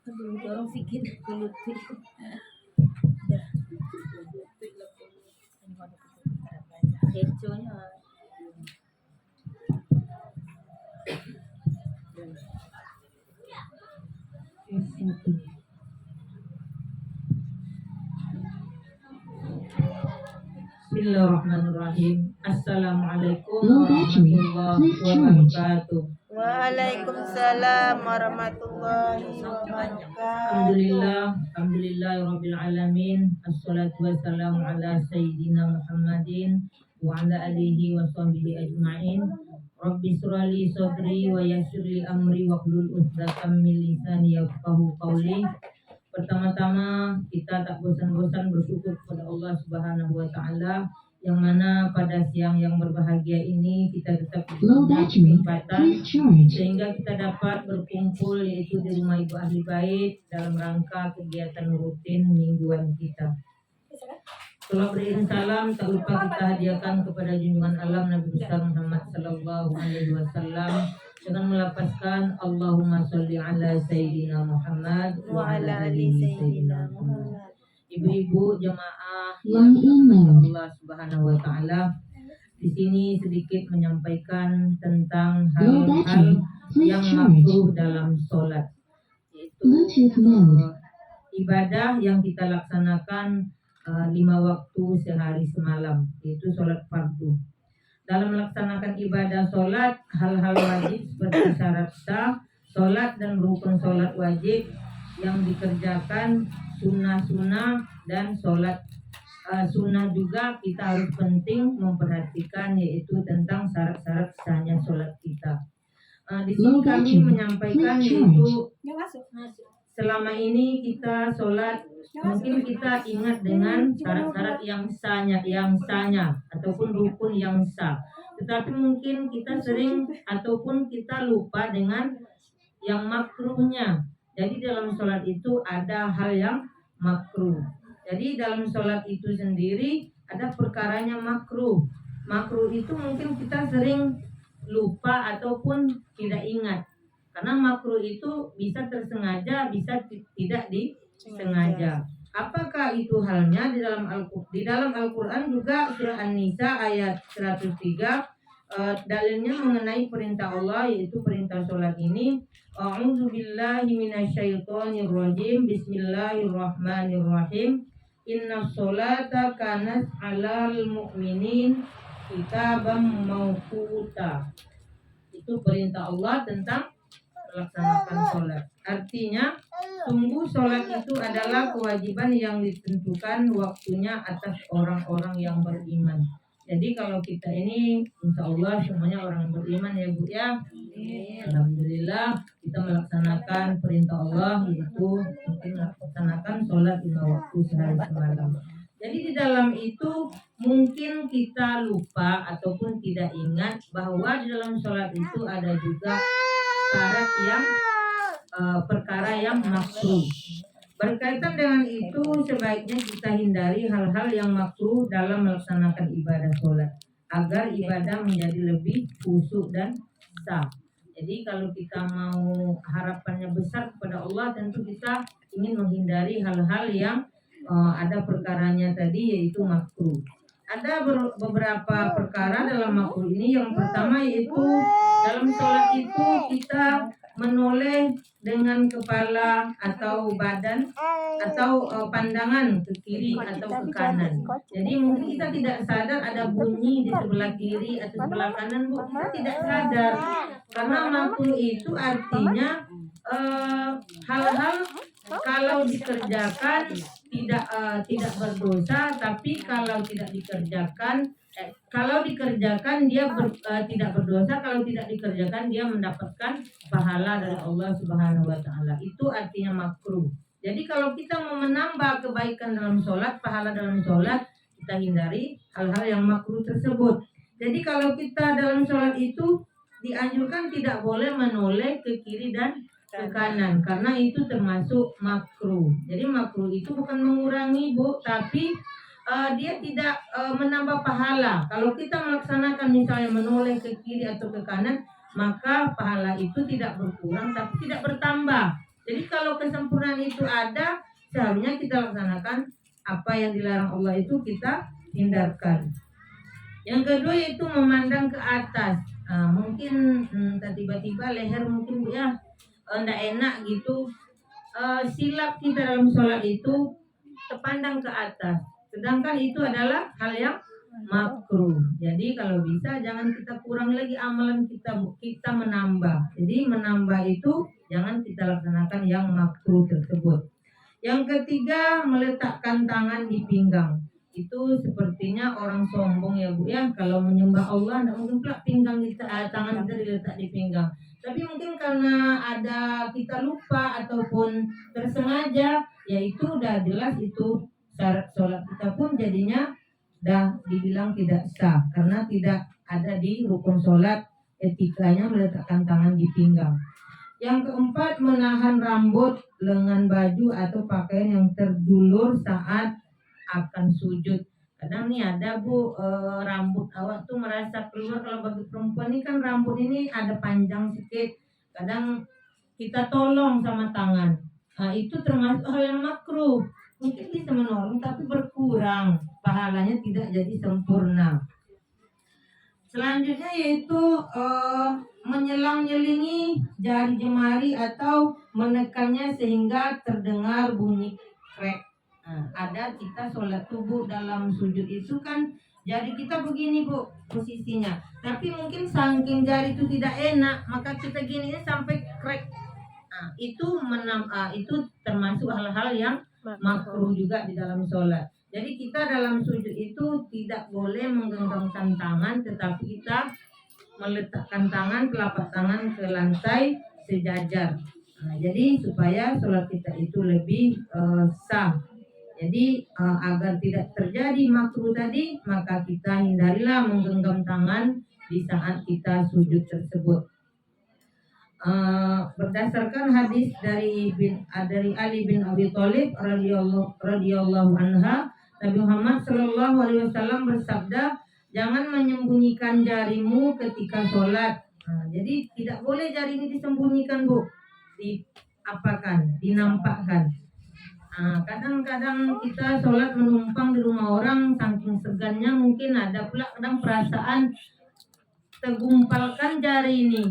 Aduh, dorong sikit dulu. Keconya. Bismillahirrahmanirrahim. Assalamualaikum warahmatullahi wabarakatuh. Waalaikumsalam warahmatullahi wabarakatuh. Alhamdulillah rabbil alamin. Assalatu wassalamu ala sayyidina Muhammadin wa ala alihi wa sahbihi ajma'in. Rabbi shrahli sadri wa yassirli amri wahlul 'uqdatam min lisani yafqahu qawli. Pertama-tama kita tak bosan-bosan bersyukur kepada Allah Subhanahu wa taala yang mana pada siang yang berbahagia ini kita tetap diberi kesempatan sehingga kita dapat berkumpul yaitu di rumah Ibu Ahli Bait dalam rangka kegiatan rutin mingguan kita. Setelah beriring salam, tak lupa kita hadiahkan kepada junjungan alam Nabi besar Muhammad sallallahu alaihi wasallam dengan melafazkan Allahumma sholli ala sayyidina Muhammad wa ala ali sayyidina Muhammad. Ibu-ibu jemaah yang dirahmati Allah Subhanahu wa taala, di sini sedikit menyampaikan tentang hal-hal yang makruh dalam sholat, yaitu ibadah yang kita laksanakan 5 waktu sehari semalam, yaitu sholat fardu. Dalam melaksanakan ibadah sholat, hal-hal wajib seperti syarat sah sholat dan rukun sholat wajib yang dikerjakan, sunnah-sunnah dan sholat sunnah juga kita harus penting memperhatikan, yaitu tentang syarat-syarat sahnya sholat kita. Di sini kami menyampaikan yaitu selama ini kita sholat mungkin kita ingat dengan syarat-syarat yang sahnya ataupun rukun yang sah, tetapi mungkin kita sering ataupun kita lupa dengan yang makruhnya. Jadi dalam sholat itu ada hal yang makruh. Jadi dalam sholat itu sendiri ada perkaranya makruh. Makruh itu mungkin kita sering lupa ataupun tidak ingat. Karena makruh itu bisa tersengaja, bisa tidak disengaja. Apakah itu halnya? Di dalam Al-Qur'an juga surah An-Nisa ayat 103 dalilnya mengenai perintah Allah, yaitu perintah sholat ini. A'udzubillahi minasyaitonirrajim. Bismillahirrahmanirrahim. Inna sholata kanat 'alal mu'minin kitaban mauquta. Itu perintah Allah tentang melaksanakan sholat. Artinya, sungguh sholat itu adalah kewajiban yang ditentukan waktunya atas orang-orang yang beriman. Jadi kalau kita ini, insya Allah semuanya orang beriman ya Bu ya. Alhamdulillah kita melaksanakan perintah Allah, yaitu melaksanakan sholat 5 waktu sehari semalam. Jadi di dalam itu mungkin kita lupa ataupun tidak ingat bahwa di dalam sholat itu ada juga syarat yang perkara yang makruh. Berkaitan dengan itu, sebaiknya kita hindari hal-hal yang makruh dalam melaksanakan ibadah sholat agar ibadah menjadi lebih khusyuk dan sah. Jadi kalau kita mau harapannya besar kepada Allah, tentu kita ingin menghindari hal-hal yang ada perkaranya tadi, yaitu makruh. Ada beberapa perkara dalam makruh ini. Yang pertama yaitu dalam sholat itu kita menoleh dengan kepala atau badan atau pandangan ke kiri atau ke kanan. Jadi mungkin kita tidak sadar ada bunyi di sebelah kiri atau sebelah kanan, Bu. Kita tidak sadar karena makruh itu artinya hal-hal kalau dikerjakan tidak berdosa, tapi kalau tidak dikerjakan dia tidak berdosa, kalau tidak dikerjakan dia mendapatkan pahala dari Allah Subhanahu wa taala. Itu artinya makruh. Jadi kalau kita mau menambah kebaikan dalam sholat, pahala dalam sholat, kita hindari hal-hal yang makruh tersebut. Jadi kalau kita dalam sholat itu dianjurkan tidak boleh menoleh ke kiri dan ke kanan, karena itu termasuk makruh. Jadi makruh itu bukan mengurangi, Bu, tapi dia tidak menambah pahala. Kalau kita melaksanakan misalnya menoleh ke kiri atau ke kanan, maka pahala itu tidak berkurang tapi tidak bertambah. Jadi kalau kesempurnaan itu ada, seharusnya kita laksanakan apa yang dilarang Allah itu kita hindarkan. Yang kedua yaitu memandang ke atas. Mungkin tiba-tiba leher mungkin Bu ya enggak enak gitu. Silap kita dalam sholat itu terpandang ke atas. Sedangkan itu adalah hal yang makruh. Jadi kalau bisa jangan kita kurang lagi amalan kita, Bu. Kita menambah. Jadi menambah itu jangan kita laksanakan yang makruh tersebut. Yang ketiga, meletakkan tangan di pinggang. Itu sepertinya orang sombong ya Bu ya. Kalau menyembah Allah, tidak mungkin pula pinggang kita, tangan kita diletak di pinggang. Tapi mungkin karena ada kita lupa ataupun tersengaja, ya itu udah jelas itu syarat sholat kita pun jadinya dah dibilang tidak sah. Karena tidak ada di rukun sholat etikanya meletakkan tangan di pinggang. Yang keempat, menahan rambut, lengan baju atau pakaian yang terjulur saat akan sujud. Kadang nih ada Bu, rambut awak tuh merasa keluar. Kalau bagi perempuan ini kan rambut ini ada panjang sedikit. Kadang kita tolong sama tangan. Itu termasuk hal yang makruh. Mungkin bisa menolong tapi berkurang. Pahalanya tidak jadi sempurna. Selanjutnya yaitu menyelang-nyelingi jari jemari atau menekannya sehingga terdengar bunyi krek. Ada kita sholat tubuh dalam sujud itu kan jari kita begini Bu posisinya. Tapi mungkin saking jari itu tidak enak maka kita gini sampai krek. Itu termasuk hal-hal yang makruh juga di dalam sholat. Jadi kita dalam sujud itu tidak boleh menggenggamkan tangan, tetapi kita meletakkan tangan, telapak tangan ke lantai sejajar. Jadi supaya sholat kita itu lebih sah. Jadi agar tidak terjadi makruh tadi, maka kita hindarilah menggenggam tangan di saat kita sujud tersebut. Berdasarkan hadis dari Ali bin Abi Thalib radhiyallahu anha, Nabi Muhammad Shallallahu Alaihi Wasallam bersabda, jangan menyembunyikan jarimu ketika sholat. Jadi tidak boleh jari ini disembunyikan Bu, dinampakkan. Kadang-kadang kita sholat menumpang di rumah orang, saking segannya mungkin ada pula kadang perasaan tergumpalkan jari ini.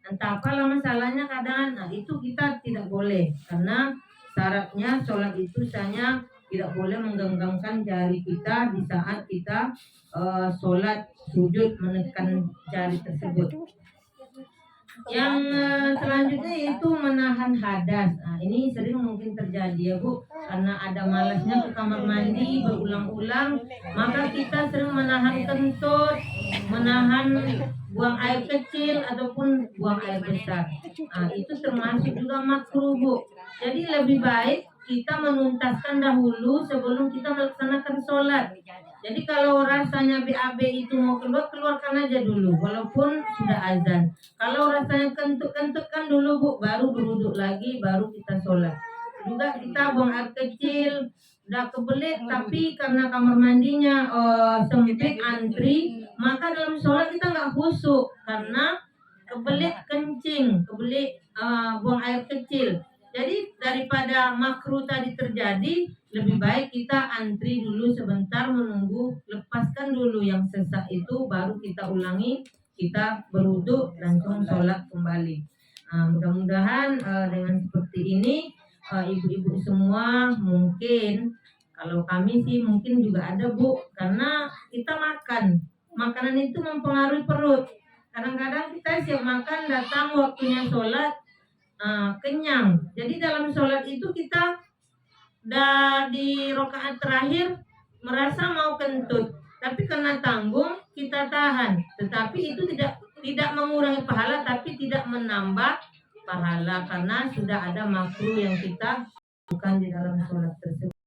Entah apalah masalahnya kadang, itu kita tidak boleh karena syaratnya sholat itu hanya tidak boleh menggenggamkan jari kita di saat kita sholat sujud menekan jari tersebut. Yang selanjutnya yaitu menahan hadas. Ini sering mungkin terjadi ya Bu, karena ada malasnya ke kamar mandi berulang-ulang, maka kita sering menahan kentut, menahan buang air kecil ataupun buang air besar. Itu termasuk juga makruh Bu. Jadi lebih baik kita menuntaskan dahulu sebelum kita melaksanakan sholat. Jadi kalau rasanya BAB itu mau keluar, keluarkan aja dulu walaupun sudah azan. Kalau rasanya kentut-kentutkan dulu Bu, baru berwuduk lagi, baru kita sholat. Juga kita buang air kecil, udah kebelit tapi karena kamar mandinya sempit antri, maka dalam sholat kita nggak khusyuk karena kebelit kencing, kebelit buang air kecil. Jadi daripada makruh tadi terjadi, lebih baik kita antri dulu sebentar menunggu, lepaskan dulu yang sesak itu, baru kita ulangi, kita berwudu langsung sholat kembali. Mudah-mudahan dengan seperti ini ibu-ibu semua mungkin, kalau kami sih mungkin juga ada Bu, karena kita makanan itu mempengaruhi perut. Kadang-kadang kita siap makan, datang waktunya sholat, kenyang. Jadi dalam sholat itu kita di rakaat terakhir merasa mau kentut, tapi karena tanggung kita tahan. Tetapi itu tidak mengurangi pahala, tapi tidak menambah pahala karena sudah ada makruh yang kita lakukan di dalam sholat tersebut.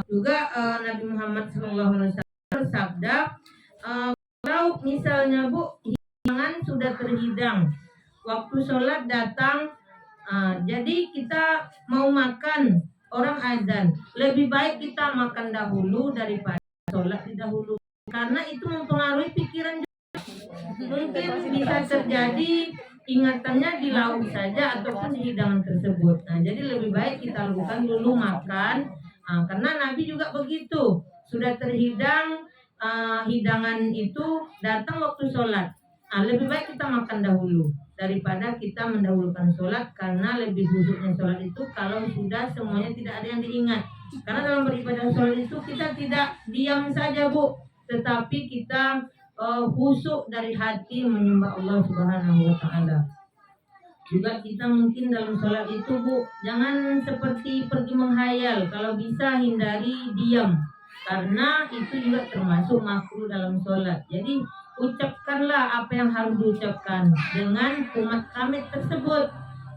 Juga Nabi Muhammad SAW bersabda, kalau misalnya Bu, hidangan sudah terhidang, waktu sholat datang, jadi kita mau makan, orang azan, lebih baik kita makan dahulu daripada sholat dahulu, karena itu mempengaruhi pikiran. Mungkin bisa terjadi ingatannya di lauk saja ataupun di hidangan tersebut. Nah, jadi lebih baik kita lakukan dulu makan. Karena Nabi juga begitu. Sudah terhidang hidangan itu datang waktu sholat. Lebih baik kita makan dahulu daripada kita mendahulukan sholat, karena lebih khusyuknya sholat itu kalau sudah semuanya tidak ada yang diingat. Karena dalam beribadah sholat itu kita tidak diam saja, Bu, tetapi kita khusyuk dari hati menyembah Allah Subhanahu wa taala. Juga kita mungkin dalam sholat itu, Bu, jangan seperti pergi menghayal. Kalau bisa hindari diam, karena itu juga termasuk makruh dalam sholat. Jadi ucapkanlah apa yang harus diucapkan dengan kumat kamit tersebut.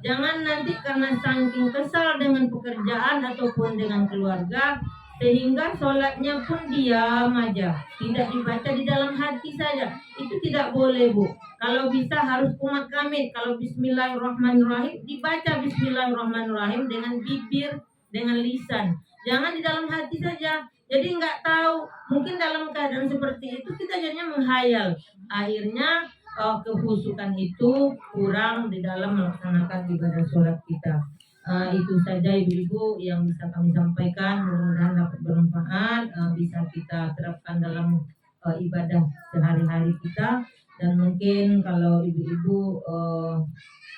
Jangan nanti karena saking kesal dengan pekerjaan ataupun dengan keluarga, sehingga sholatnya pun diam aja, tidak dibaca di dalam hati saja. Itu tidak boleh, Bu. Kalau bisa harus kumat kamit. Kalau bismillahirrahmanirrahim, dibaca bismillahirrahmanirrahim dengan bibir, dengan lisan. Jangan di dalam hati saja. Jadi nggak tahu, mungkin dalam keadaan seperti itu kita jadinya menghayal. Akhirnya kehusukan itu kurang di dalam melaksanakan ibadah sholat kita. Itu saja ibu-ibu yang bisa kami sampaikan. Mudah-mudahan dapat bermanfaat, bisa kita terapkan dalam ibadah sehari-hari kita. Dan mungkin kalau ibu-ibu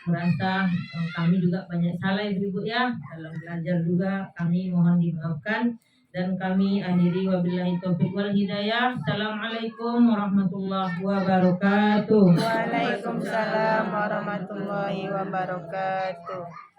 merasa kami juga banyak salah ibu-ibu ya dalam belajar juga, kami mohon dimaafkan. Dan kami akhiri wabillahi taufiq wal hidayah. Assalamualaikum warahmatullahi wabarakatuh. Waalaikumsalam warahmatullahi wabarakatuh.